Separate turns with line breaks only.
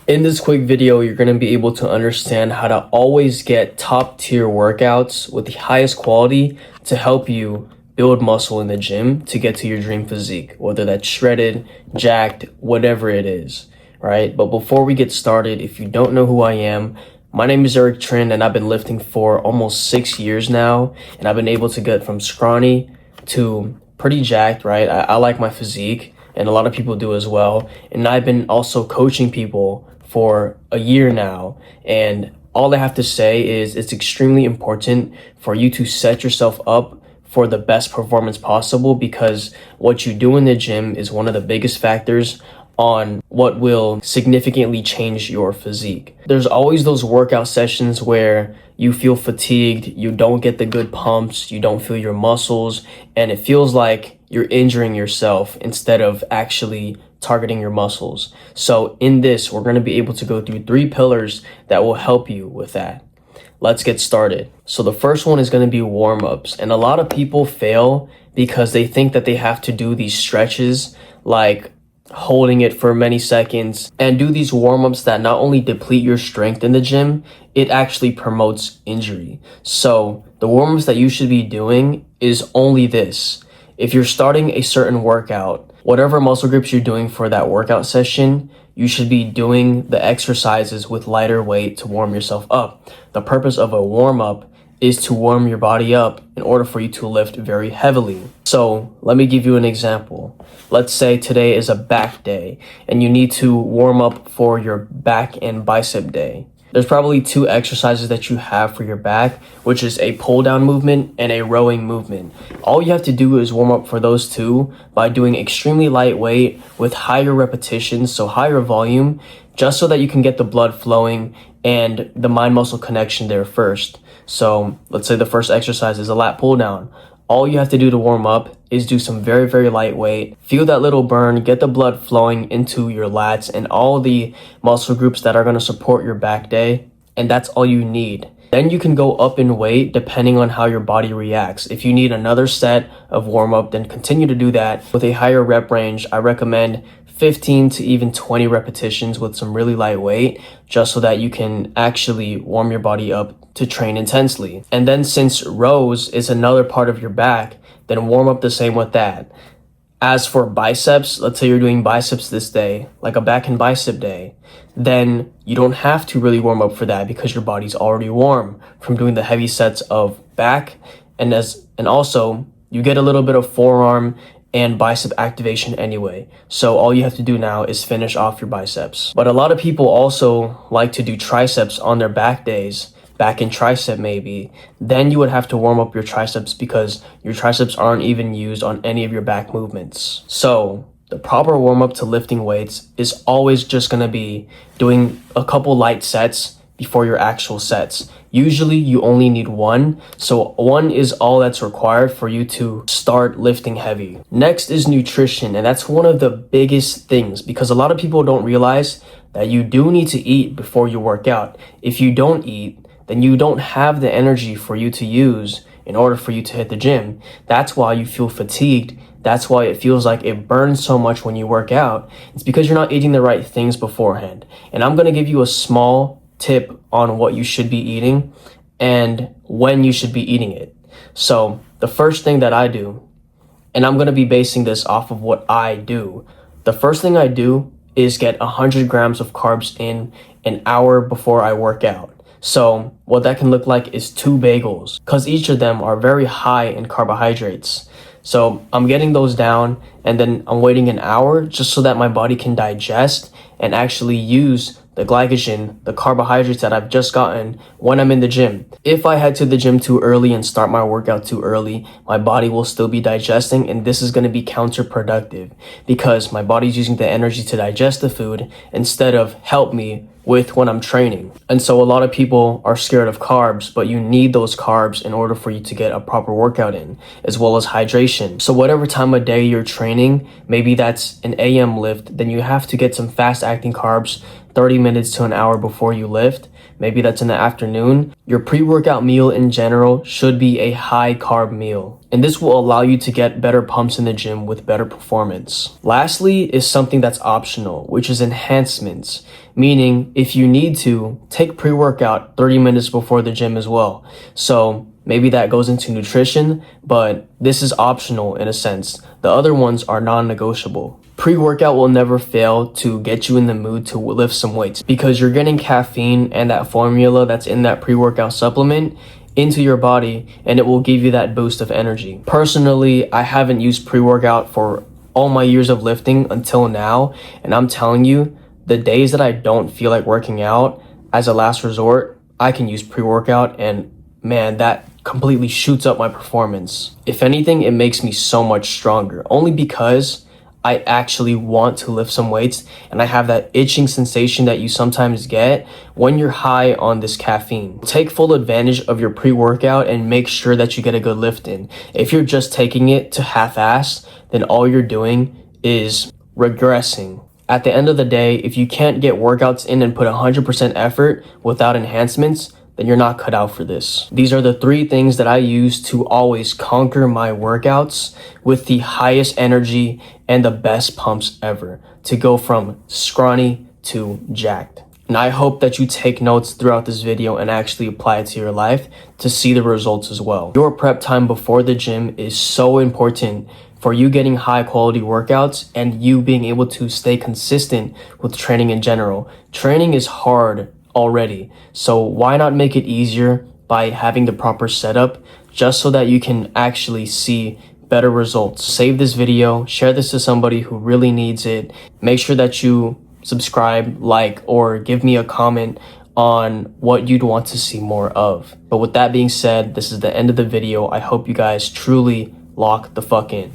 In this quick video, you're going to be able to understand how to always get top tier workouts with the highest quality to help you build muscle in the gym to get to your dream physique, whether that's shredded, jacked, whatever it is, right? But before we get started, if you don't know who I am, my name is Eric Trinh, and I've been lifting for almost 6 years now, and I've been able to get from scrawny to pretty jacked, right? I like my physique, and a lot of people do as well. And I've been also coaching people for a year now, and all I have to say is it's extremely important for you to set yourself up for the best performance possible, because what you do in the gym is one of the biggest factors on what will significantly change your physique. There's always those workout sessions where you feel fatigued, you don't get the good pumps, you don't feel your muscles, and it feels like you're injuring yourself instead of actually targeting your muscles. So in this, we're going to be able to go through 3 pillars that will help you with that. Let's get started. So the first one is going to be warm-ups. And a lot of people fail because they think that they have to do these stretches, like holding it for many seconds, and do these warm-ups that not only deplete your strength in the gym, it actually promotes injury. So the warm-ups that you should be doing is only this. If you're starting a certain workout, whatever muscle groups you're doing for that workout session, you should be doing the exercises with lighter weight to warm yourself up. The purpose of a warm-up is to warm your body up in order for you to lift very heavily. So let me give you an example. Let's say today is a back day and you need to warm up for your back and bicep day. There's probably 2 exercises that you have for your back, which is a pull down movement and a rowing movement. All you have to do is warm up for those 2 by doing extremely lightweight with higher repetitions, so higher volume, just so that you can get the blood flowing and the mind muscle connection there first. So let's say the first exercise is a lat pull down. All you have to do to warm up is do some very, very lightweight. Feel that little burn, get the blood flowing into your lats and all the muscle groups that are going to support your back day. And that's all you need. Then you can go up in weight depending on how your body reacts. If you need another set of warm up, then continue to do that with a higher rep range. I recommend 15 to even 20 repetitions with some really light weight, just so that you can actually warm your body up to train intensely. And then since rows is another part of your back, then warm up the same with that. As for biceps, let's say you're doing biceps this day, like a back and bicep day, then you don't have to really warm up for that because your body's already warm from doing the heavy sets of back, and also you get a little bit of forearm and bicep activation anyway. So all you have to do now is finish off your biceps. But a lot of people also like to do triceps on their back days, back and tricep maybe. Then you would have to warm up your triceps because your triceps aren't even used on any of your back movements. So the proper warm up to lifting weights is always just gonna be doing a couple light sets before your actual sets. Usually you only need 1, so 1 is all that's required for you to start lifting heavy. Next is nutrition, and that's one of the biggest things because a lot of people don't realize that you do need to eat before you work out. If you don't eat, then you don't have the energy for you to use in order for you to hit the gym. That's why you feel fatigued. That's why it feels like it burns so much when you work out. It's because you're not eating the right things beforehand. And I'm gonna give you a small tip on what you should be eating and when you should be eating it. So the first thing that I do, and I'm going to be basing this off of what I do, the first thing I do is get 100 grams of carbs in an hour before I work out. So what that can look like is 2 bagels, because each of them are very high in carbohydrates. So I'm getting those down, and then I'm waiting an hour just so that my body can digest and actually use the glycogen, the carbohydrates that I've just gotten when I'm in the gym. If I head to the gym too early and start my workout too early, my body will still be digesting, and this is going to be counterproductive because my body's using the energy to digest the food instead of help me with when I'm training. And so a lot of people are scared of carbs, but you need those carbs in order for you to get a proper workout in, as well as hydration. So whatever time of day you're training, maybe that's an AM lift, then you have to get some fast acting carbs 30 minutes to an hour before you lift, maybe that's in the afternoon, your pre-workout meal in general should be a high carb meal. And this will allow you to get better pumps in the gym with better performance. Lastly is something that's optional, which is enhancements. Meaning, if you need to, take pre-workout 30 minutes before the gym as well. So maybe that goes into nutrition, but this is optional in a sense. The other ones are non-negotiable. Pre-workout will never fail to get you in the mood to lift some weights because you're getting caffeine and that formula that's in that pre-workout supplement into your body, and it will give you that boost of energy. Personally, I haven't used pre-workout for all my years of lifting until now, and I'm telling you, the days that I don't feel like working out, as a last resort, I can use pre-workout, and man, that completely shoots up my performance. If anything, it makes me so much stronger, only because I actually want to lift some weights, and I have that itching sensation that you sometimes get when you're high on this caffeine. Take full advantage of your pre-workout and make sure that you get a good lift in. If you're just taking it to half-ass, then all you're doing is regressing. At the end of the day, if you can't get workouts in and put 100% effort without enhancements, then you're not cut out for this. These are the 3 things that I use to always conquer my workouts with the highest energy and the best pumps ever, to go from scrawny to jacked. And I hope that you take notes throughout this video and actually apply it to your life to see the results as well. Your prep time before the gym is so important for you getting high quality workouts and you being able to stay consistent with training in general. Training is hard already, so why not make it easier by having the proper setup, just so that you can actually see better results. Save this video, share this to somebody who really needs it. Make sure that you subscribe, like, or give me a comment on what you'd want to see more of. But with that being said, this is the end of the video. I hope you guys truly lock the fuck in.